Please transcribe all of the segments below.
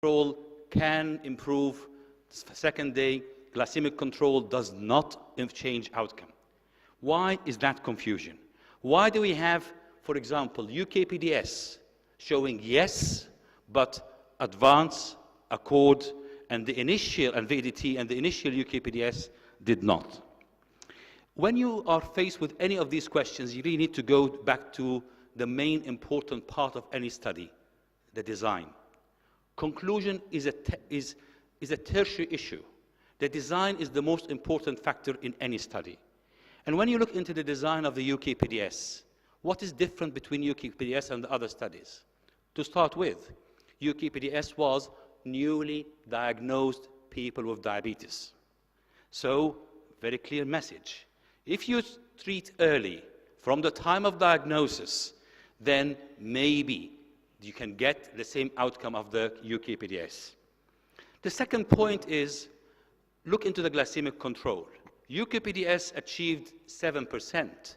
control can improve second day, glycemic control does not change outcome. Why is that confusion? Why do we have, for example, UKPDS showing yes, but ADVANCE, ACCORD, and the initial, and VDT and the initial UKPDS did not? When you are faced with any of these questions, you really need to go back to the main important part of any study, the design. Conclusion is a tertiary issue. The design is the most important factor in any study. And when you look into the design of the UKPDS, what is different between UKPDS and the other studies? To start with, UKPDS was newly diagnosed people with diabetes. So, very clear message. If you treat early, from the time of diagnosis, then maybe you can get the same outcome of the UKPDS. The second point is, look into the glycemic control. UKPDS achieved 7%.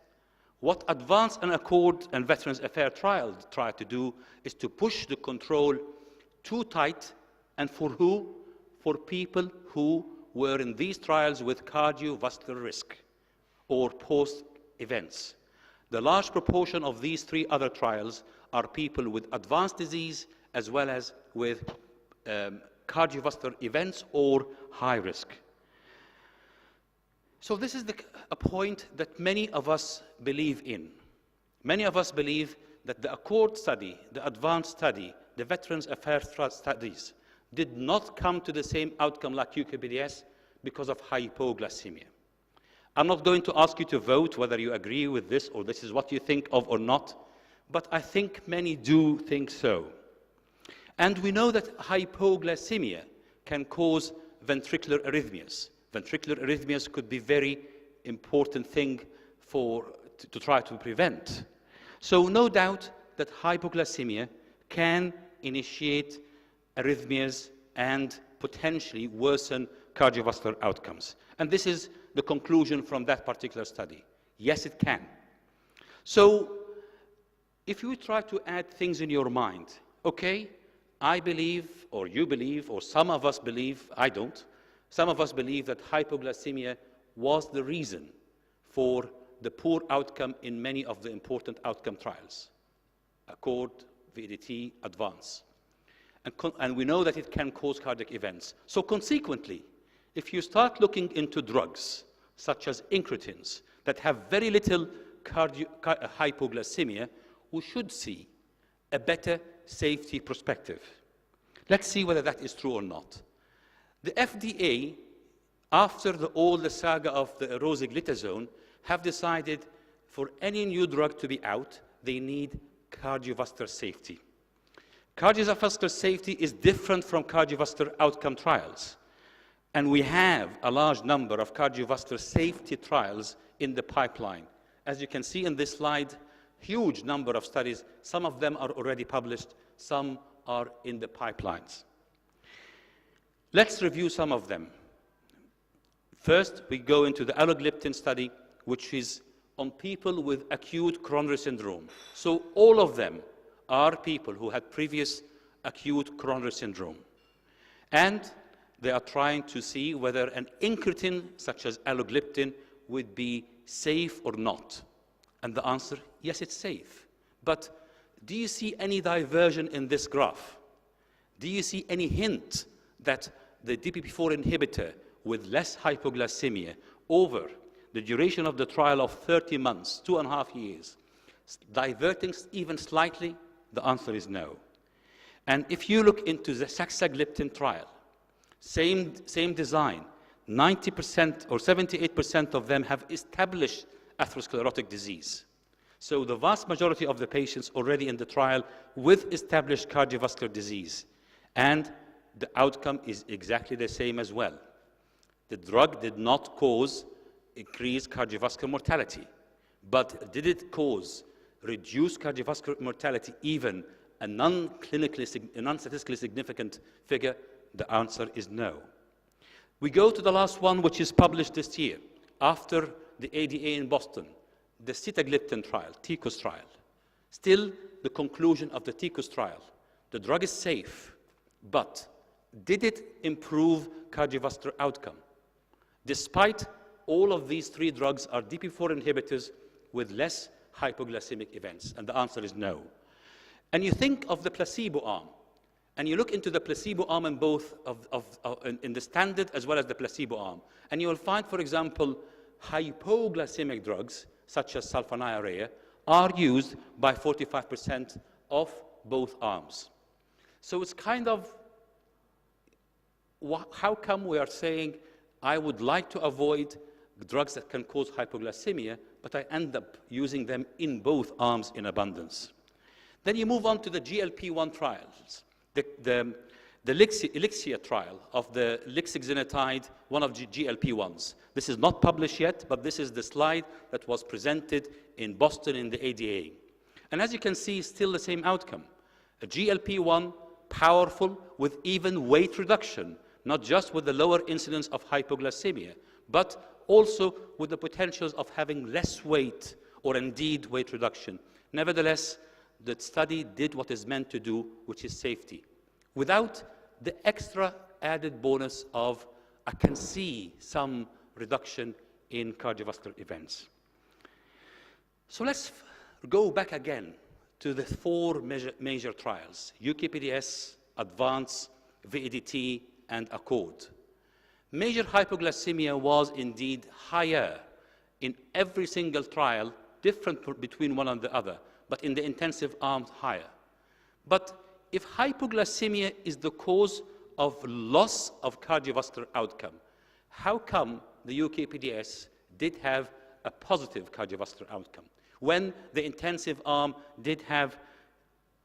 What ADVANCE and ACCORD and Veterans Affairs trial try to do is to push the control too tight, and for who? For people who were in these trials with cardiovascular risk or post events. The large proportion of these three other trials are people with advanced disease as well as with cardiovascular events or high risk. So this is a point that many of us believe in. Many of us believe that the ACCORD study, the ADVANCE study, the Veterans Affairs studies did not come to the same outcome like UKPDS because of hypoglycemia. I'm not going to ask you to vote whether you agree with this or this is what you think of or not, but I think many do think so. And we know that hypoglycemia can cause ventricular arrhythmias. Ventricular arrhythmias could be a very important thing to try to prevent. So no doubt that hypoglycemia can initiate arrhythmias and potentially worsen cardiovascular outcomes. And this is the conclusion from that particular study. Yes, it can. So if you try to add things in your mind, okay, I believe, or you believe, or some of us believe, I don't, some of us believe that hypoglycemia was the reason for the poor outcome in many of the important outcome trials, ACCORD, VDT, ADVANCE. And we know that it can cause cardiac events. So consequently, if you start looking into drugs, such as incretins, that have very little hypoglycemia, we should see a better safety perspective. Let's see whether that is true or not. The FDA, after all the saga of the rosiglitazone, have decided for any new drug to be out, they need cardiovascular safety. Cardiovascular safety is different from cardiovascular outcome trials. And we have a large number of cardiovascular safety trials in the pipeline. As you can see in this slide, huge number of studies. Some of them are already published, some are in the pipelines. Let's review some of them. First, we go into the allogliptin study, which is on people with acute coronary syndrome. So all of them are people who had previous acute coronary syndrome. And they are trying to see whether an incretin, such as allogliptin, would be safe or not. And the answer, yes, it's safe. But do you see any diversion in this graph? Do you see any hint that the DPP-4 inhibitor with less hypoglycemia over the duration of the trial of 30 months, 2.5 years, diverting even slightly? The answer is no. And if you look into the saxagliptin trial, same design, 90% or 78% of them have established atherosclerotic disease. So the vast majority of the patients already in the trial with established cardiovascular disease. And the outcome is exactly the same as well. The drug did not cause increased cardiovascular mortality, but did it cause reduced cardiovascular mortality, even a non-statistically significant figure? The answer is no. We go to the last one, which is published this year, after the ADA in Boston, the sitagliptin trial, TICOS trial. Still, the conclusion of the TICOS trial, the drug is safe, but did it improve cardiovascular outcome? Despite all of these three drugs are DP4 inhibitors with less hypoglycemic events, and the answer is no. And you think of the placebo arm, and you look into the placebo arm in both in the standard as well as the placebo arm, and you will find, for example, hypoglycemic drugs such as sulfonylurea are used by 45% of both arms. So it's kind of, how come we are saying, I would like to avoid drugs that can cause hypoglycemia, but I end up using them in both arms in abundance? Then you move on to the GLP-1 trials. The Elixir trial of the lixisenatide, one of GLP-1s. This is not published yet, but this is the slide that was presented in Boston in the ADA. And as you can see, still the same outcome. A GLP-1, powerful with even weight reduction, not just with the lower incidence of hypoglycemia, but also with the potentials of having less weight or indeed weight reduction. Nevertheless, the study did what is meant to do, which is safety, without the extra added bonus of, I can see some reduction in cardiovascular events. So let's go back again to the four major trials: UKPDS, ADVANCE, VEDT, and ACCORD. Major hypoglycemia was indeed higher in every single trial, different between one and the other, but in the intensive arms higher. But if hypoglycemia is the cause of loss of cardiovascular outcome, how come the UKPDS did have a positive cardiovascular outcome, when the intensive arm did have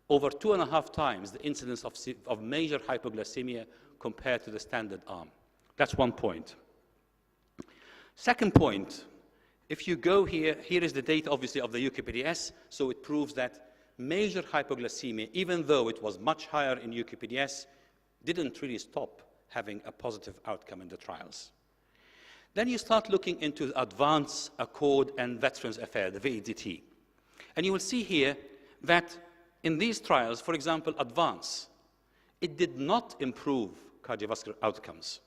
over 2.5 times the incidence of major hypoglycemia compared to the standard arm? That's one point. Second point, if you go here, here is the data obviously of the UKPDS, so it proves that major hypoglycemia, even though it was much higher in UKPDS, didn't really stop having a positive outcome in the trials. Then you start looking into ADVANCE, ACCORD, and Veterans Affairs, the VEDT. And you will see here that in these trials, for example, ADVANCE, it did not improve cardiovascular outcomes.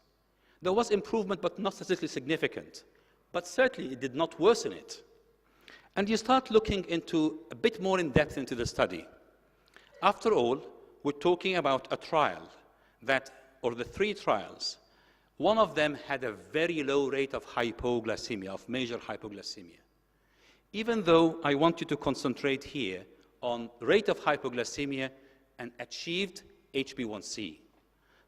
There was improvement, but not statistically significant. But certainly, it did not worsen it. And you start looking into a bit more in depth into the study. After all, we're talking about a trial that, or the three trials, one of them had a very low rate of hypoglycemia, of major hypoglycemia. Even though I want you to concentrate here on rate of hypoglycemia and achieved HbA1c.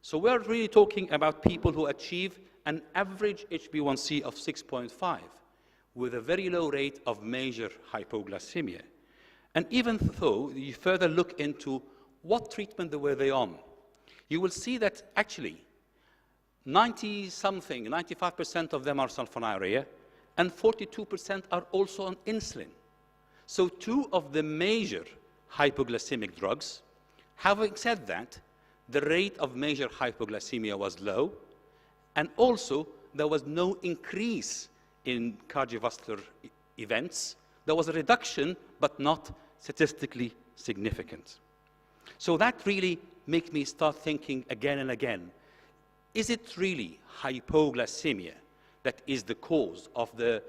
So we're really talking about people who achieve an average HbA1c of 6.5 with a very low rate of major hypoglycemia. And even though you further look into what treatment were they on, you will see that actually 90-something, 95% of them are sulfonylurea, and 42% are also on insulin. So two of the major hypoglycemic drugs. Having said that, the rate of major hypoglycemia was low, and also there was no increase in cardiovascular events. There was a reduction, but not statistically significant. So that really makes me start thinking again and again, is it really hypoglycemia that is the cause of the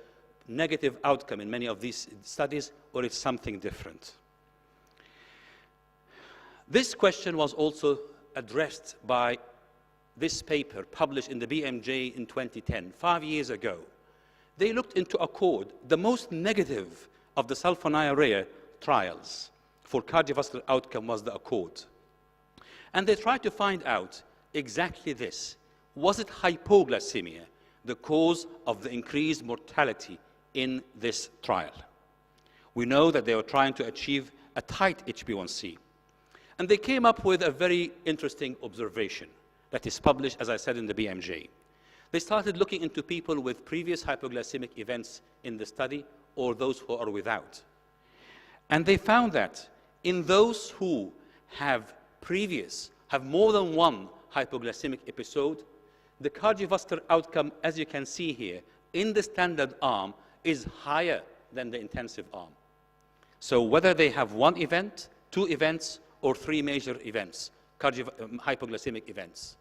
negative outcome in many of these studies, or is something different? This question was also addressed by this paper published in the BMJ in 2010, 5 years ago. They looked into ACCORD, the most negative of the sulfonylurea trials for cardiovascular outcome was the ACCORD. And they tried to find out exactly this. Was it hypoglycemia, the cause of the increased mortality in this trial? We know that they were trying to achieve a tight HbA1c. And they came up with a very interesting observation that is published, as I said, in the BMJ. They started looking into people with previous hypoglycemic events in the study or those who are without. And they found that in those who have more than one hypoglycemic episode, the cardiovascular outcome, as you can see here, in the standard arm is higher than the intensive arm. So whether they have one event, two events, or three major events, hypoglycemic events.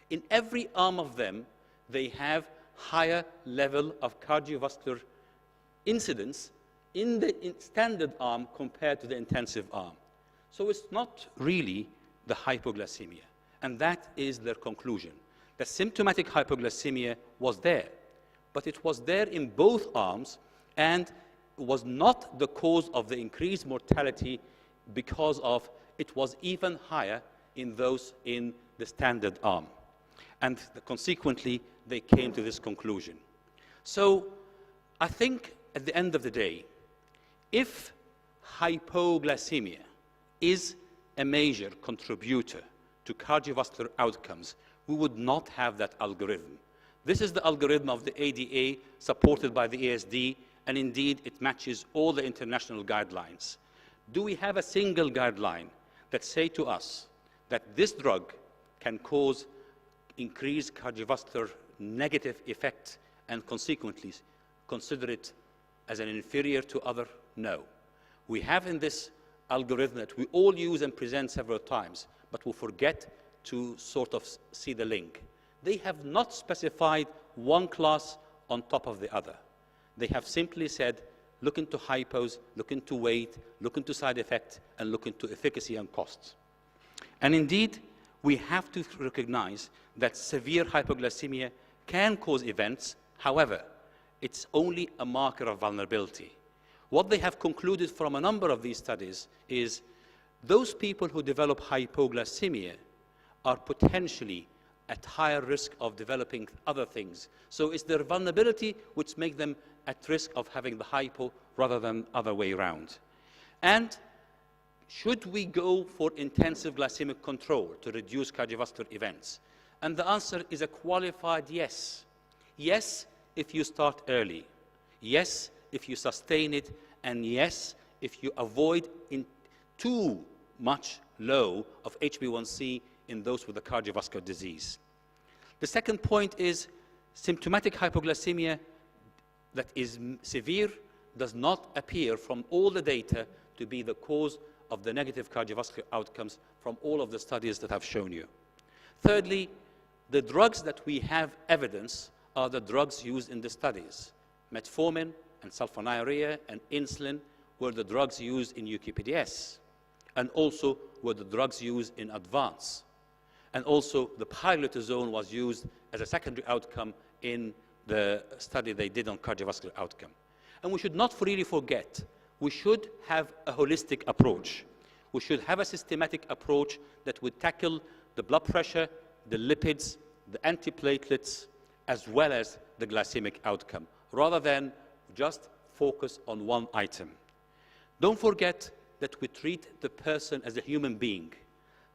In every arm of them, they have higher level of cardiovascular incidence in the standard arm compared to the intensive arm. So it's not really the hypoglycemia. And that is their conclusion. The symptomatic hypoglycemia was there, but it was there in both arms and was not the cause of the increased mortality because of it was even higher in those in the standard arm. And consequently, they came to this conclusion. So I think at the end of the day, if hypoglycemia is a major contributor to cardiovascular outcomes, we would not have that algorithm. This is the algorithm of the ADA supported by the ASD, and indeed it matches all the international guidelines. Do we have a single guideline that say to us that this drug can cause increased cardiovascular negative effect and consequently consider it as an inferior to other? No. We have in this algorithm that we all use and present several times, but we forget to sort of see the link. They have not specified one class on top of the other. They have simply said, look into hypos, look into weight, look into side effects, and look into efficacy and costs. And indeed, we have to recognize that severe hypoglycemia can cause events. However, it's only a marker of vulnerability. What they have concluded from a number of these studies is those people who develop hypoglycemia are potentially at higher risk of developing other things. So it's their vulnerability which makes them at risk of having the hypo rather than other way around. And should we go for intensive glycemic control to reduce cardiovascular events? And the answer is a qualified yes. Yes, if you start early. Yes, if you sustain it. And yes, if you avoid too much low of HbA1c in those with a cardiovascular disease. The second point is symptomatic hypoglycemia that is severe does not appear from all the data to be the cause of the negative cardiovascular outcomes from all of the studies that I've shown you. Thirdly, the drugs that we have evidence are the drugs used in the studies. Metformin and sulfonylurea and insulin were the drugs used in UKPDS, and also were the drugs used in ADVANCE. And also the pioglitazone was used as a secondary outcome in the study they did on cardiovascular outcome. And we should not really forget, we should have a holistic approach. We should have a systematic approach that would tackle the blood pressure, the lipids, the antiplatelets, as well as the glycemic outcome, rather than just focus on one item. Don't forget that we treat the person as a human being.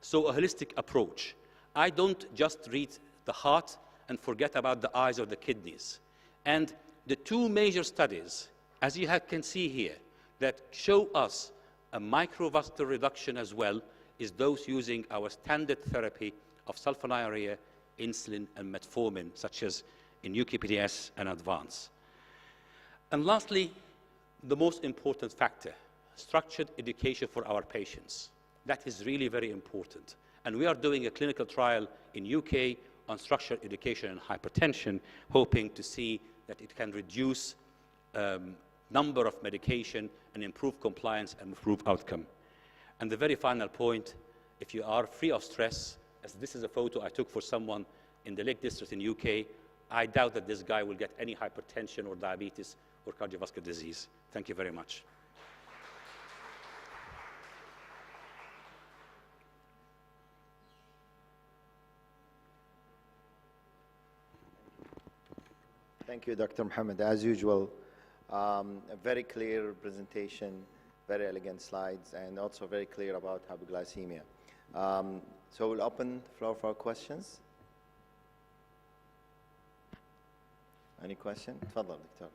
So a holistic approach. I don't just read the heart and forget about the eyes or the kidneys. And the two major studies, as you can see here, that show us a microvascular reduction as well, is those using our standard therapy of sulfonylurea, insulin, and metformin, such as in UKPDS and ADVANCE. And lastly, the most important factor, structured education for our patients. That is really very important. And we are doing a clinical trial in UK on structured education and hypertension, hoping to see that it can reduce number of medication and improve compliance and improve outcome. And the very final point, if you are free of stress, as this is a photo I took for someone in the Lake District in UK, I doubt that this guy will get any hypertension or diabetes or cardiovascular disease. Thank you very much. Thank you, Dr. Mohammed. As usual, a very clear presentation, very elegant slides, and also very clear about hypoglycemia. So we'll open the floor for questions. Any question? تفضل دكتور.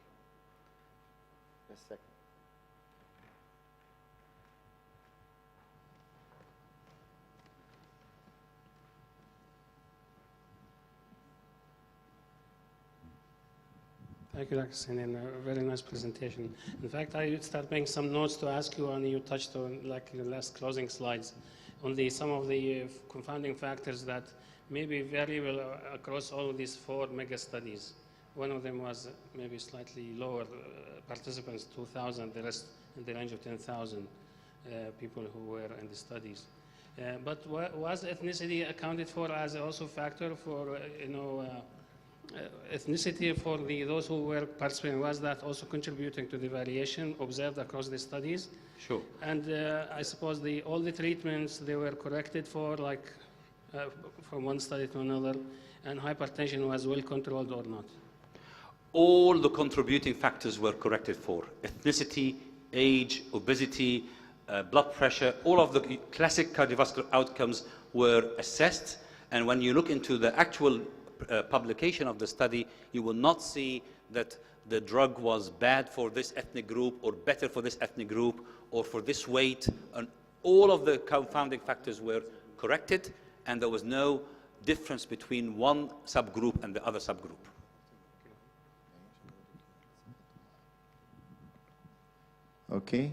Just a second. Thank you, Dr. Sinin. A very nice presentation. In fact, I start making some notes to ask you, and you touched on, like in the last closing slides, on some of the confounding factors that maybe variable across all of these 4 mega studies. One of them was maybe slightly lower participants, 2,000, the rest in the range of 10,000 people who were in the studies. But was ethnicity accounted for as also factor for, ethnicity for those who were participating? Was that also contributing to the variation observed across the studies? Sure. And I suppose all the treatments, they were corrected for, like, from one study to another, and hypertension was well controlled or not? All the contributing factors were corrected for. Ethnicity, age, obesity, blood pressure, all of the classic cardiovascular outcomes were assessed. And when you look into the actual publication of the study, you will not see that the drug was bad for this ethnic group or better for this ethnic group or for this weight. And all of the confounding factors were corrected, and there was no difference between one subgroup and the other subgroup. Okay.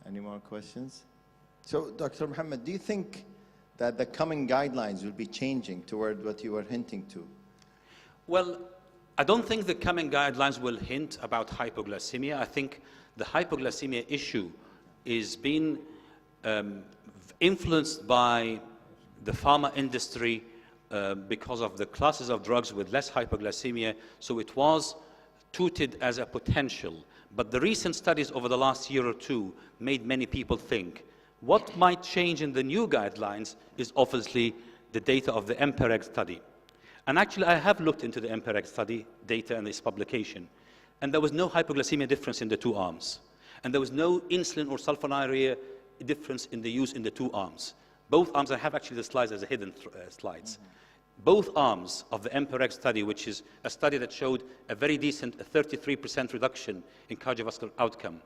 Any more questions? So, Dr. Mohammed, do you think that the coming guidelines will be changing toward what you were hinting to? Well, I don't think the coming guidelines will hint about hypoglycemia. I think the hypoglycemia issue is being influenced by the pharma industry because of the classes of drugs with less hypoglycemia, so it was touted as a potential. But the recent studies over the last year or two made many people think what might change in the new guidelines is obviously the data of the MPEREG study. And actually, I have looked into the MPEREG study data and its publication, and there was no hypoglycemia difference in the 2 arms. And there was no insulin or sulfonylurea difference in the use in the 2 arms. Both arms, I have actually the slides as a hidden slides. Both arms of the MPEREG study, which is a study that showed a very decent 33% reduction in cardiovascular outcome.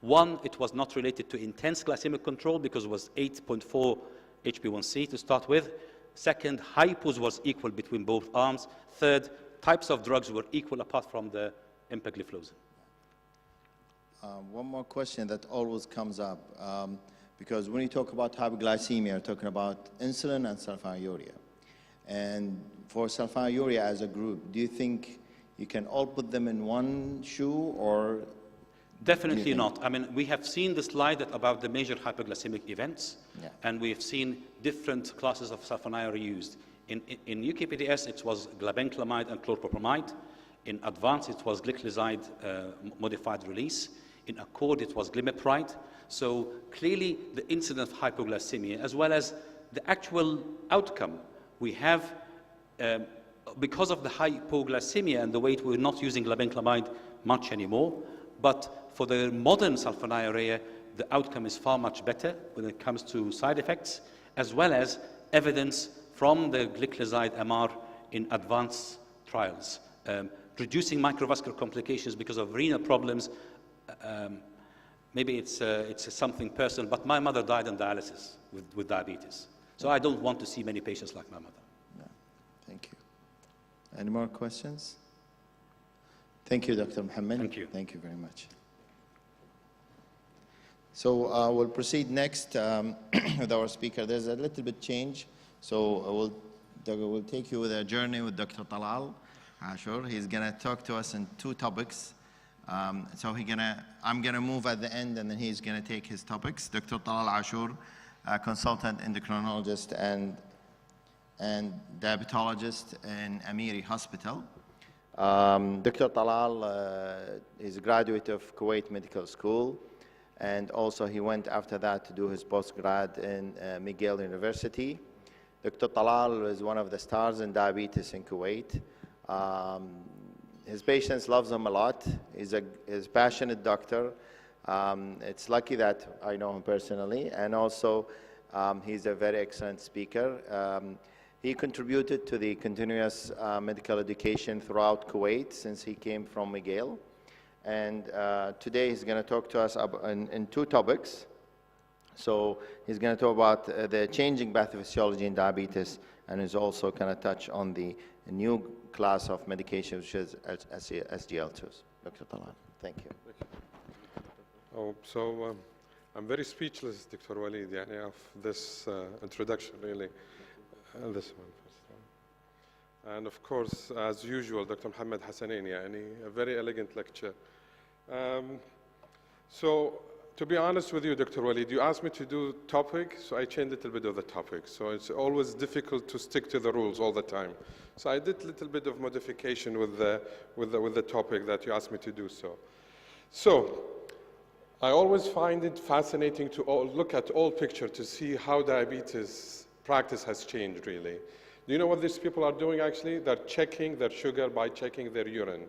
One, it was not related to intense glycemic control because it was 8.4 HbA1c to start with. Second, hypos was equal between both arms. Third, types of drugs were equal apart from the empagliflozin. One more question that always comes up, because when you talk about hypoglycemia, you're talking about insulin and sulfonylurea. And for sulfonylurea as a group, do you think you can all put them in one shoe, or? Definitely not. I mean, we have seen the slide about the major hypoglycemic events, and we have seen different classes of sulfonylurea used. In UKPDS, it was glibenclamide and chlorpropamide. In ADVANCE, it was gliclazide modified release. In ACCORD, it was glimepiride. So clearly, the incidence of hypoglycemia, as well as the actual outcome, we have, because of the hypoglycemia and the weight, we're not using glibenclamide much anymore. But for the modern sulfonylurea, the outcome is far much better when it comes to side effects, as well as evidence from the gliclazide MR in advanced trials. Reducing microvascular complications because of renal problems. Maybe it's something personal, but my mother died on dialysis with diabetes. So I don't want to see many patients like my mother. Yeah. Thank you. Any more questions? Thank you, Dr. Mohammed. Thank you. Thank you very much. So we'll proceed next with our speaker. There's a little bit change. So we'll take you with a journey with Dr. Talal Ashur. He's going to talk to us in 2 topics. I'm going to move at the end, and then he's going to take his topics. Dr. Talal Ashur, consultant endocrinologist and diabetologist in Amiri Hospital. Dr. Talal is a graduate of Kuwait Medical School, and also he went after that to do his postgrad in Miguel University. Dr. Talal is one of the stars in diabetes in Kuwait. His patients love him a lot. He's a passionate doctor. It's lucky that I know him personally, and also he's a very excellent speaker. He contributed to the continuous medical education throughout Kuwait since he came from Miguel. And today he's going to talk to us in 2 topics. So he's going to talk about the changing pathophysiology in diabetes, and he's also going to touch on the new class of medication, which is SGLT2s. Dr. Talal, thank you. I'm very speechless, Dr. Walid, of this introduction, really. This one first. And of course, as usual, Dr. Mohammed Hassanein, a very elegant lecture. So, to be honest with you, Dr. Walid, you asked me to do topic, so I changed a little bit of the topic. So it's always difficult to stick to the rules all the time. So I did a little bit of modification with the topic that you asked me to do so. So, I always find it fascinating to look at all picture to see how diabetes practice has changed, really. Do you know what these people are doing, actually? They're checking their sugar by checking their urine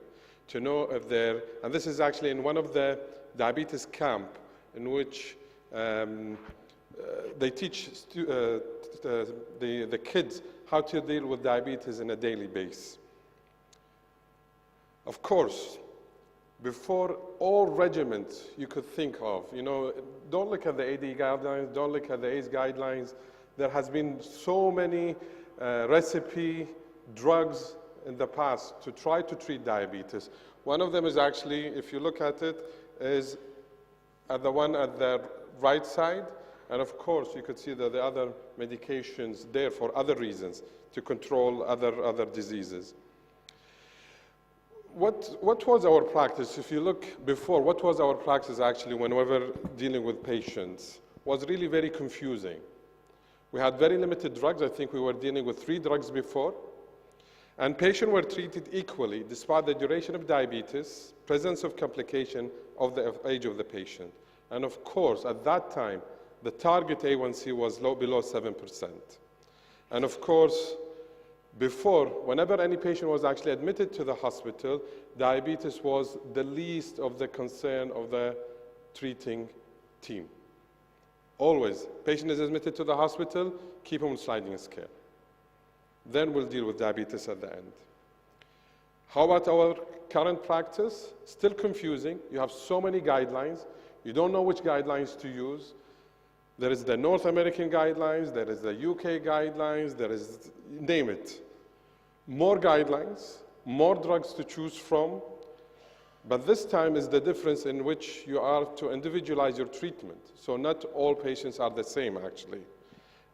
to know if they're, and this is actually in one of the diabetes camp in which they teach the kids how to deal with diabetes on a daily basis. Of course, before all regimens you could think of, don't look at the AD guidelines, don't look at the ACE guidelines. There has been so many recipe drugs in the past to try to treat diabetes. One of them is actually, if you look at it, is the one at the right side. And of course, you could see that the other medications there for other reasons to control other diseases. What was our practice? If you look before, what was our practice actually whenever dealing with patients? Was really very confusing. We had very limited drugs. I think we were dealing with 3 drugs before. And patients were treated equally despite the duration of diabetes, presence of complication of the age of the patient. And of course, at that time, the target A1C was below 7%. And of course, before, whenever any patient was actually admitted to the hospital, diabetes was the least of the concern of the treating team. Always, patient is admitted to the hospital, keep him on sliding scale. Then we'll deal with diabetes at the end. How about our current practice? Still confusing. You have so many guidelines. You don't know which guidelines to use. There is the North American guidelines, there is the UK guidelines, there is, name it. More guidelines, more drugs to choose from, but this time is the difference in which you are to individualize your treatment. So not all patients are the same, actually.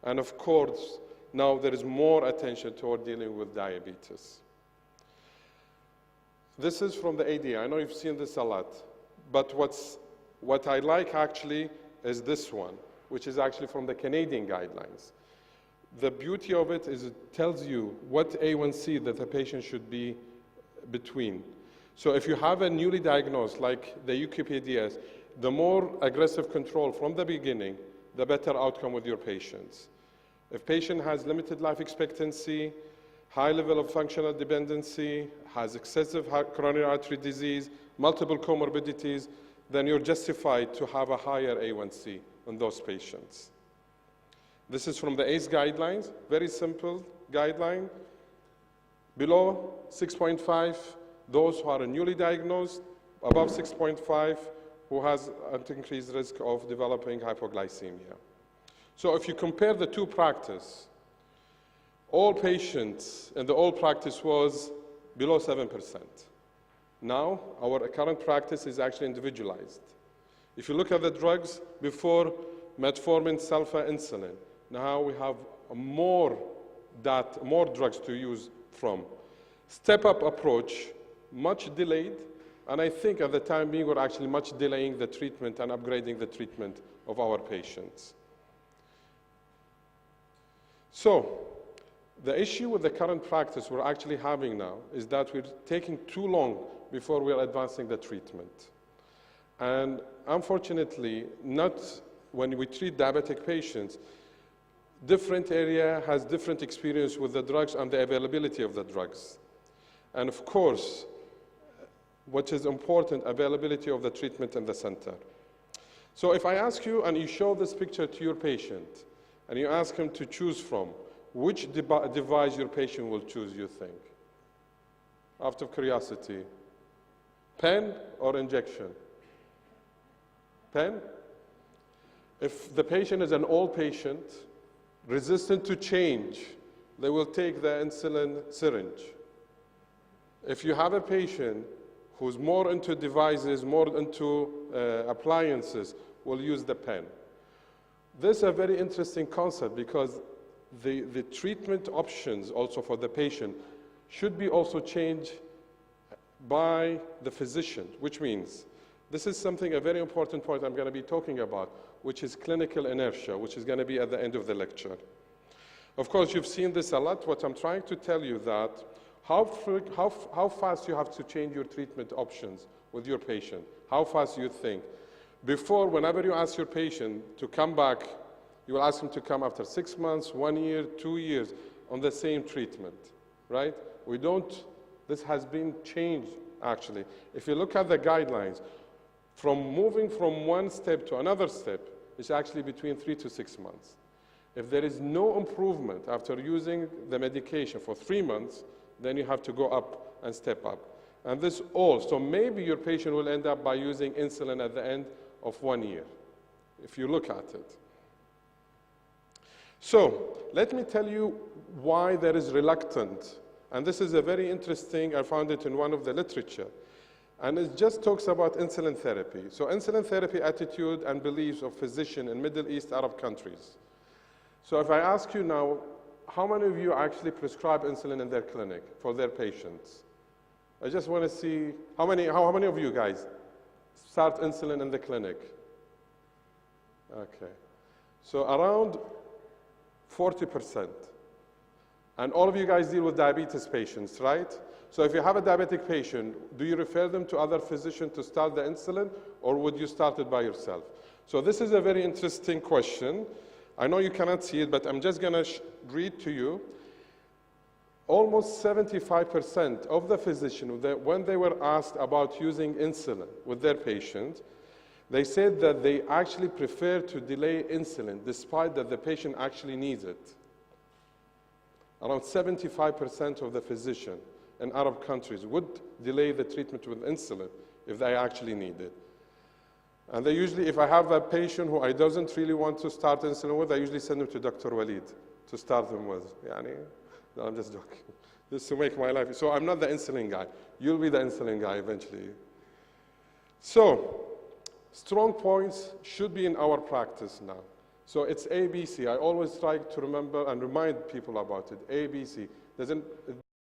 And of course, now there is more attention toward dealing with diabetes. This is from the ADA. I know you've seen this a lot, but what I like actually is this one, which is actually from the Canadian guidelines. The beauty of it is it tells you what A1C that the patient should be between. So if you have a newly diagnosed, like the UKPDS, the more aggressive control from the beginning, the better outcome with your patients. If patient has limited life expectancy, high level of functional dependency, has excessive coronary artery disease, multiple comorbidities, then you're justified to have a higher A1C in those patients. This is from the ACE guidelines, very simple guideline. Below 6.5, those who are newly diagnosed, above 6.5, who has an increased risk of developing hypoglycemia. So if you compare the two practices, all patients in the old practice was below 7%. Now, our current practice is actually individualized. If you look at the drugs, before metformin, sulfa, insulin, now we have more drugs to use from. Step-up approach, much delayed, and I think at the time being we're actually much delaying the treatment and upgrading the treatment of our patients. So, the issue with the current practice we're actually having now is that we're taking too long before we're advancing the treatment. And unfortunately, not when we treat diabetic patients, different area has different experience with the drugs and the availability of the drugs. And of course, what is important, availability of the treatment in the center. So if I ask you and you show this picture to your patient and you ask him to choose from, which device your patient will choose, you think? Out of curiosity. Pen or injection? Pen? If the patient is an old patient, resistant to change, they will take the insulin syringe. If you have a patient who's more into devices, more into appliances, will use the pen. This is a very interesting concept because the treatment options also for the patient should be also changed by the physician, which means this is something, a very important point I'm going to be talking about, which is clinical inertia, which is going to be at the end of the lecture. Of course, you've seen this a lot. What I'm trying to tell you that how fast you have to change your treatment options with your patient, how fast you think. Before, whenever you ask your patient to come back, you will ask him to come after 6 months, 1 year, 2 years on the same treatment, right? We don't, this has been changed actually. If you look at the guidelines, from moving from one step to another step, it's actually between 3 to 6 months. If there is no improvement after using the medication for 3 months, then you have to go up and step up. And this all, so maybe your patient will end up by using insulin at the end of 1 year, if you look at it. So let me tell you why there is reluctance. And this is a very interesting, I found it in one of the literature. And it just talks about insulin therapy. So insulin therapy attitude and beliefs of physicians in Middle East Arab countries. So if I ask you now, how many of you actually prescribe insulin in their clinic for their patients? I just want to see, how many of you guys start insulin in the clinic? Okay. So around 40%. And all of you guys deal with diabetes patients, right? So if you have a diabetic patient, do you refer them to other physicians to start the insulin, or would you start it by yourself? So this is a very interesting question. I know you cannot see it, but I'm just going to read to you. Almost 75% of the physicians, when they were asked about using insulin with their patients, they said that they actually prefer to delay insulin despite that the patient actually needs it. Around 75% of the physicians in Arab countries would delay the treatment with insulin if they actually need it. And they usually, if I have a patient who I doesn't really want to start insulin with, I usually send him to Dr. Walid to start him with. No, I'm just joking. Just to make my life. So I'm not the insulin guy. You'll be the insulin guy eventually. So strong points should be in our practice now. So it's ABC. I always try to remember and remind people about it. ABC. It